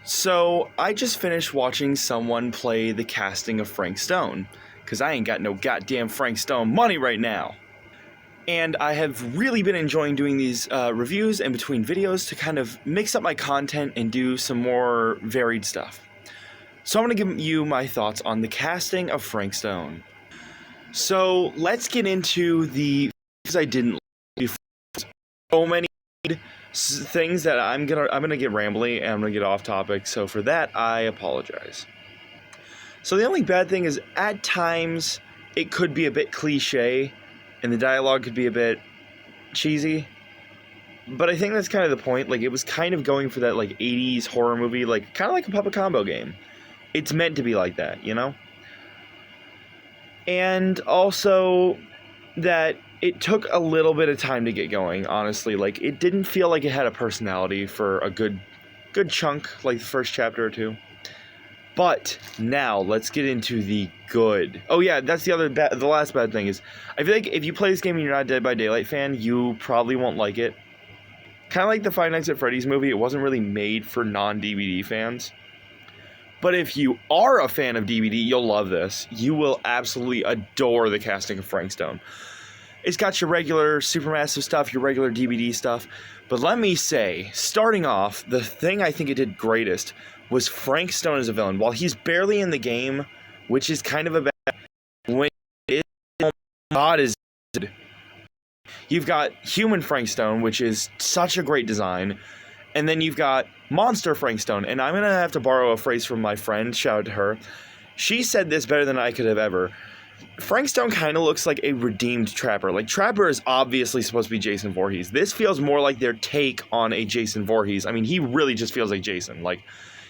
So, I just finished watching someone play the casting of Frank Stone, because I ain't got no goddamn Frank Stone money right now. And I have really been enjoying doing these reviews in between videos to kind of mix up my content and do some more varied stuff. So I'm going to give you my thoughts on the casting of Frank Stone. So, let's get into the things I didn't like before. So many things that I'm gonna get rambly and I'm gonna get off topic, so for that I apologize. So the only bad thing is at times it could be a bit cliche and the dialogue could be a bit cheesy, but I think that's kind of the point. Like, it was kind of going for that like 80s horror movie, like kind of like a Puppet Combo game. It's meant to be like that, you know? And also that it took a little bit of time to get going, honestly. Like, it didn't feel like it had a personality for a good chunk, like the first chapter or two. But now let's get into the good. Oh yeah, that's the last bad thing is, I feel like if you play this game and you're not a Dead by Daylight fan, you probably won't like it. Kind of like the Five Nights at Freddy's movie, it wasn't really made for non-DVD fans. But if you are a fan of DVD, you'll love this. You will absolutely adore the casting of Frank Stone. It's got your regular Supermassive stuff, your regular DVD stuff. But let me say, starting off, the thing I think it did greatest was Frank Stone as a villain. While he's barely in the game, which is kind of a bad, when it is, God is good. You've got Human Frank Stone, which is such a great design. And then you've got Monster Frank Stone. And I'm going to have to borrow a phrase from my friend. Shout out to her. She said this better than I could have ever. Frank Stone kind of looks like a redeemed Trapper. Like, Trapper is obviously supposed to be Jason Voorhees. This feels more like their take on a Jason Voorhees. I mean, he really just feels like Jason. Like,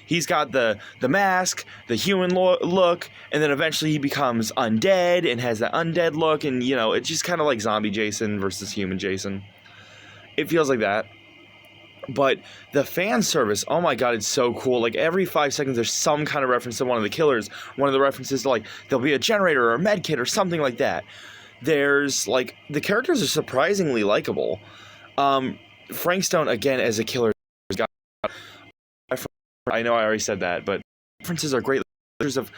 he's got the mask, the human look, and then eventually he becomes undead and has that undead look. And, you know, it's just kind of like zombie Jason versus human Jason. It feels like that. But the fan service, oh my god, it's so cool. Like, every 5 seconds there's some kind of reference to one of the killers. One of the references to, like, there'll be a generator or a med kit or something like that. There's, like, the characters are surprisingly likable. Frank Stone, again, as a killer, I know I already said that, but references are great. There's of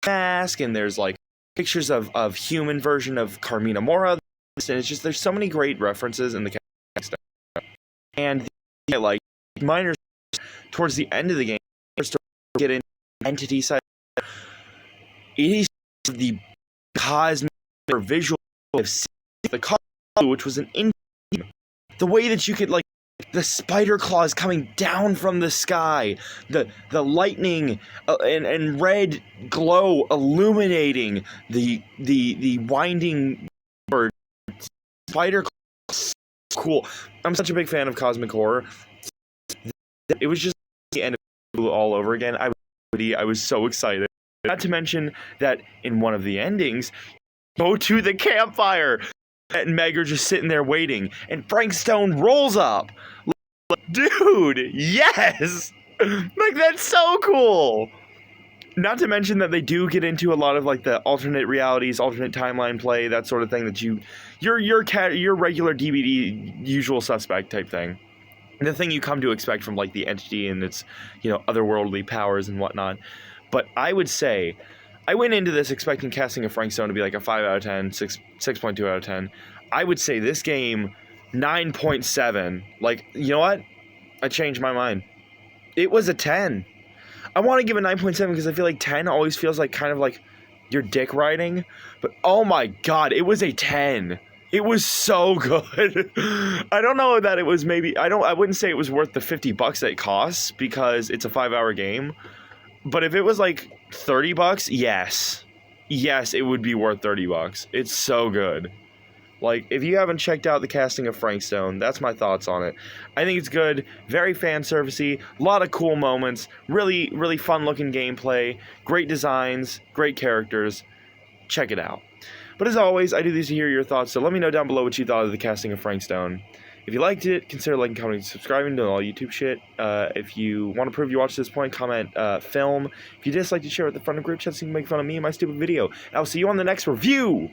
mask, and there's, like, pictures of human version of Carmina Mora. And it's just, there's so many great references in the cast. And like minor towards the end of the game, to get into entity side, it is the cosmic or visual of the color, which was an in the way that you could, like, the spider claws coming down from the sky, the lightning and red glow illuminating the winding bird spider claws. Cool. I'm such a big fan of cosmic horror. It was just the end of it all over again. I was so excited. Not to mention that in one of the endings, go to the campfire and Meg are just sitting there waiting, and Frank Stone rolls up. Like, dude, yes! Like, that's so cool! Not to mention that they do get into a lot of, like, the alternate realities, alternate timeline play, that sort of thing that your regular DVD usual suspect type thing. The thing you come to expect from, like, the entity and its, you know, otherworldly powers and whatnot. But I would say, I went into this expecting casting of Frank Stone to be like a 5 out of 10, 6.2 out of 10. I would say this game, 9.7. Like, you know what? I changed my mind. It was a 10. I want to give it 9.7 because I feel like 10 always feels like kind of like you're dick riding. But oh my god, it was a 10. It was so good. I don't know that it was maybe, I wouldn't say it was worth the $50 that it costs because it's a 5-hour game. But if it was like $30, yes. Yes, it would be worth $30. It's so good. Like, if you haven't checked out the casting of Frank Stone, that's my thoughts on it. I think it's good, very fan servicey, a lot of cool moments, really, really fun looking gameplay, great designs, great characters. Check it out. But as always, I do these to hear your thoughts, so let me know down below what you thought of the casting of Frank Stone. If you liked it, consider liking, commenting, subscribing to all YouTube shit. If you want to prove you watched this point, comment film. If you disliked it, share it with the front of group chat so you can make fun of me and my stupid video. And I'll see you on the next review!